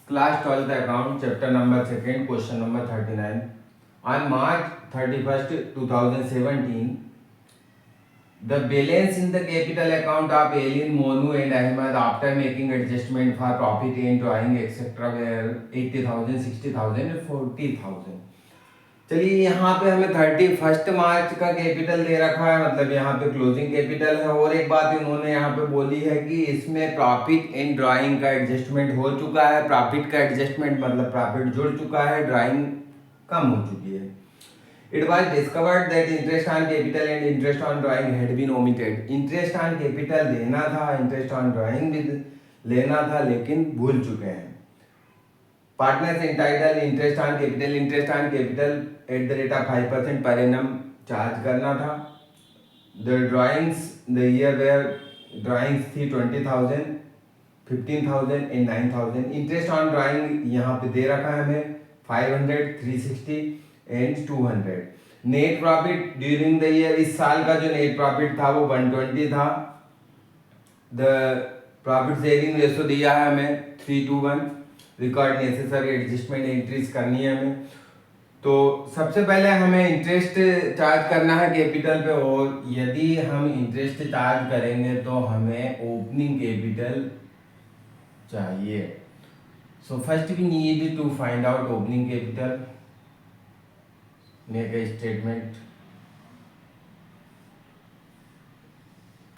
Class 12th account, chapter number 2, question number 39. On March 31st, 2017, the balance in the capital account of Alin, Monu and Ahmed after making adjustment for profit and drawing etc. were 80,000, 60,000 and 40,000. चलिए यहाँ पे हमें 31 मार्च का capital दे रखा है, मतलब यहाँ पे क्लोजिंग कैपिटल है। और एक बात इन्होंने यहाँ पे बोली है कि इसमें प्रॉफिट एंड ड्राइंग का एडजस्टमेंट हो चुका है। प्रॉफिट का एडजस्टमेंट मतलब प्रॉफिट जुड़ चुका है, ड्राइंग कम हो चुकी है। It was discovered that interest on capital and interest on drawing had been omitted. Interest on capital देना था, इंटरेस्ट ऑन ड्राइंग भी लेना था, लेकिन भूल चुके हैं। Partners entitle interest on capital at the rate of 5% per annum charge करना था। The drawings the year were drawings थी 20,000, 15,000 एंड 9,000। इंटरेस्ट ऑन ड्राइंग यहाँ पे दे रखा है हमें 500, 360 and 200। Net profit during the year, इस साल का जो नेट प्रॉफिट था वो 120 था। द प्रॉफिट शेयरिंग रेशो दिया है हमें 3:1। रिकॉर्ड नेसेसरी एडजस्टमेंट एंट्रीज करनी है हमें। तो सबसे पहले हमें इंटरेस्ट चार्ज करना है कैपिटल पे, और यदि हम इंटरेस्ट चार्ज करेंगे तो हमें ओपनिंग कैपिटल चाहिए। So first we need to find out opening capital, make a statement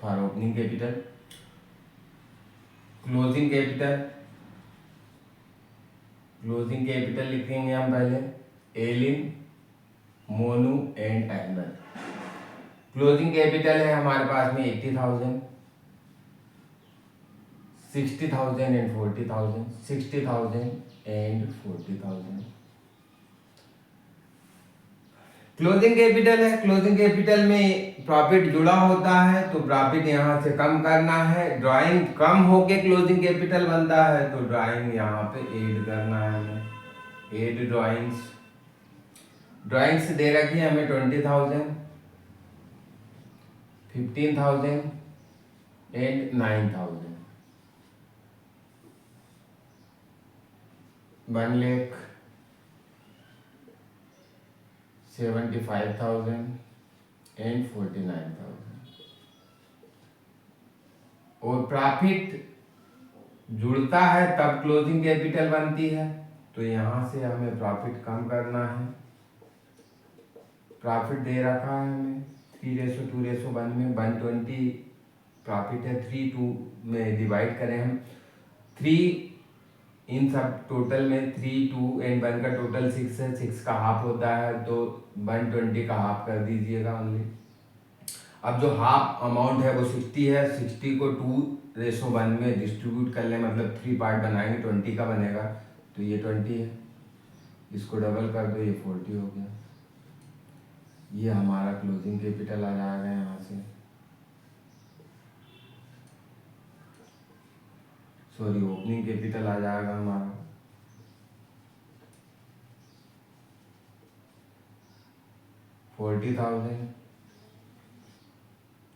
for opening capital. Closing capital लिखेंगे हम पहले Ellen, Monu and Ahmad. Closing capital है हमारे पास में 80,000, 60,000 एंड 40,000, 60,000 एंड 40,000। क्लोजिंग कैपिटल है, क्लोजिंग कैपिटल में प्रॉफिट जुड़ा होता है तो प्रॉफिट यहाँ से कम करना है। ड्राइंग कम होके क्लोजिंग कैपिटल बनता है तो ड्राइंग यहाँ पे ऐड करना है हमें। ऐड ड्राइंग्स दे रखी है हमें 20,000, 15,000 एंड 9,000। 1,75,000 एंड 49,000। और प्रॉफिट जुड़ता है तब क्लोजिंग कैपिटल बनती है, तो यहां से हमें प्रॉफिट कम करना है। प्रॉफिट दे रखा है हमें 3:2:1 में 120 प्रॉफिट है। 3:2 में डिवाइड करें हम 3 इन सब टोटल में 3, 2 एंड 1 का टोटल 6 है। 6 का हाफ होता है तो 120 का हाफ कर दीजिएगा ओनली। अब जो हाफ अमाउंट है वो 60 है। 60 को 2:1 में डिस्ट्रीब्यूट कर लें, मतलब 3 पार्ट बनाएंगे, 20 का बनेगा, तो ये 20 है। इसको डबल कर दो, ये 40 हो गया। ये हमारा क्लोजिंग कैपिटल आ जाएगा यहाँ से, सॉरी ओपनिंग कैपिटल आ जाएगा हमारा। $40,000,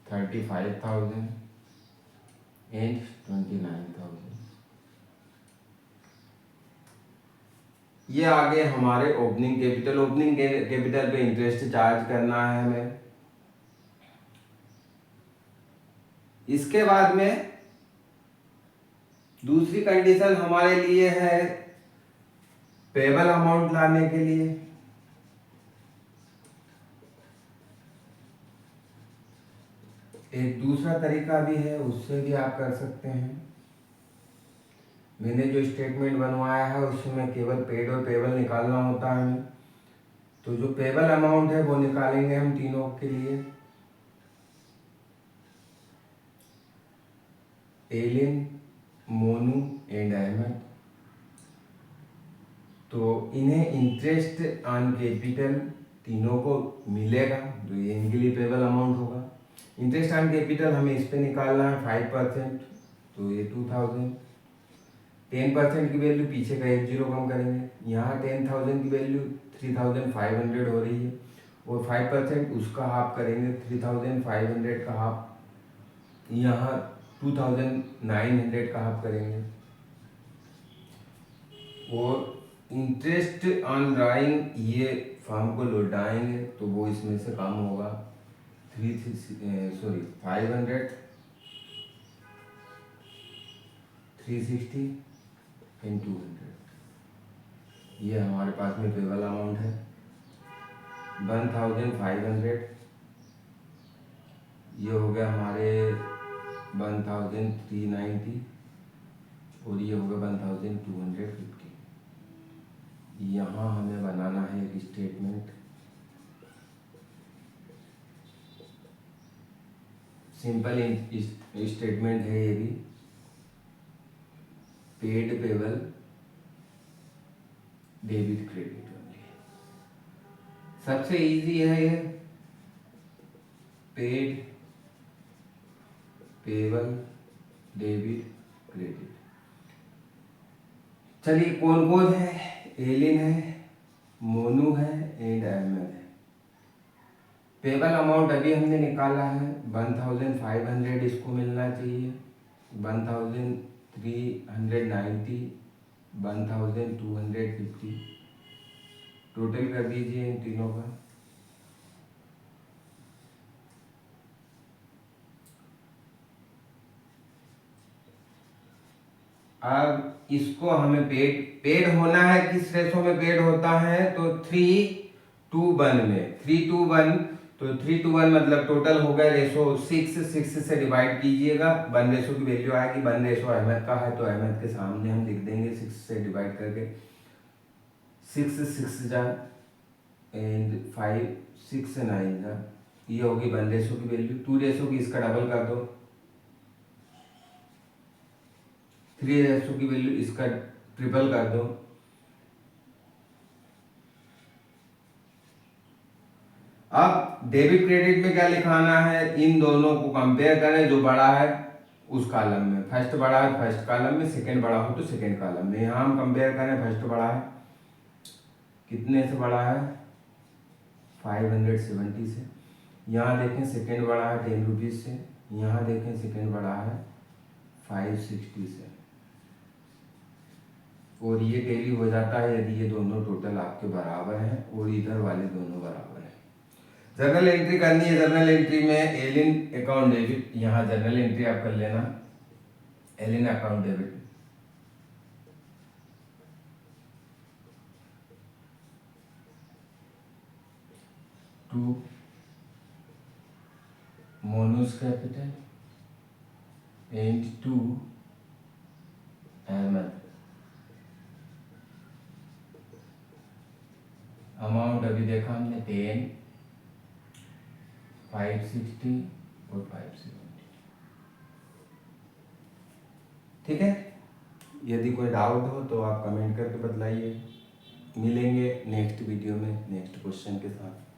35,000 एंड 29,000। ये आगे हमारे ओपनिंग कैपिटल। ओपनिंग कैपिटल पे इंटरेस्ट चार्ज करना है हमें। इसके बाद में दूसरी कंडीशन हमारे लिए है पेबल अमाउंट लाने के लिए। एक दूसरा तरीका भी है, उससे भी आप कर सकते हैं। मैंने जो स्टेटमेंट बनवाया है उसमें केवल पेड और पेबल निकालना होता है हमें। तो जो पेबल अमाउंट है वो निकालेंगे हम तीनों के लिए, एलिन, मोनू एंड अहमद। तो इन्हें इंटरेस्ट ऑन कैपिटल तीनों को मिलेगा, तो ये इनके लिए पेबल अमाउंट होगा। इंटरेस्ट ऑन कैपिटल हमें इस पे निकालना है 5%, तो ये 2,000। 10% की वैल्यू पीछे का 1 0 कम करेंगे, यहाँ 10,000 की वैल्यू 3,500 हो रही है, और 5% उसका हाफ करेंगे, 3,500 का हाफ, यहाँ 2,900 का हाफ करेंगे। और इंटरेस्ट ऑन ड्राइंग ये फॉर्म को लौटाएंगे तो वो इसमें से कम होगा 500 360 एंड 200। ये हमारे पास में पेबल अमाउंट है 1500। ये हो गया हमारे 1390 और ये हो गया 1250। यहाँ हमें बनाना है एक स्टेटमेंट, सिंपल स्टेटमेंट है ये भी, paid payable debit credit only. सबसे इजी है ये, पेड पेबल डेबिट क्रेडिट। चलिए कौन कौन है, एलिन है, मोनू है एंड अहमद है। पेबल अमाउंट अभी हमने निकाला है 1500, इसको मिलना चाहिए 1390, 1250। टोटल कर दीजिए इन तीनों का। अब इसको हमें पेड होना है, किस रेशो में पेड होता है तो 3:1 में, 3:1। तो 3:1 मतलब टोटल हो गया रेशो 6 से डिवाइड कीजिएगा, 1 रेशो की वैल्यू आएगी। 1 रेशो अहमद का है तो अहमद के सामने हम लिख देंगे 6 से डिवाइड करके, 6 जा एंड 5 6 9 जा, ये होगी 1 रेशो की वैल्यू। 2 रेशो की इसका डबल कर दो, 3 रेशो की वैल्यू इसका ट्रिपल कर दो। अब डेबिट क्रेडिट में क्या लिखाना है, इन दोनों को कंपेयर करें, जो बड़ा है उस कॉलम में, फर्स्ट बड़ा है फर्स्ट कॉलम में, सेकंड बड़ा हो तो सेकंड कॉलम में। यहाँ हम कंपेयर करें, फर्स्ट बड़ा है कितने से बड़ा है 570 से, यहाँ देखें सेकंड बड़ा है 10 रुपीज़ से, यहाँ देखें सेकंड बड़ा है 560 से, और ये टैली हो जाता है यदि ये दोनों टोटल आपके बराबर हैं और इधर वाले दोनों बराबर हैं। जर्नल एंट्री करनी है, जर्नल एंट्री में एलिन अकाउंट डेबिट, यहाँ जर्नल एंट्री आप कर लेना, Ellen account debit, to Monu's capital and to Ahmad. Amount अभी देखा हमने 10, 560 और 570। ठीक है, यदि कोई डाउट हो तो आप कमेंट करके बतलाइए। मिलेंगे नेक्स्ट वीडियो में नेक्स्ट क्वेश्चन के साथ।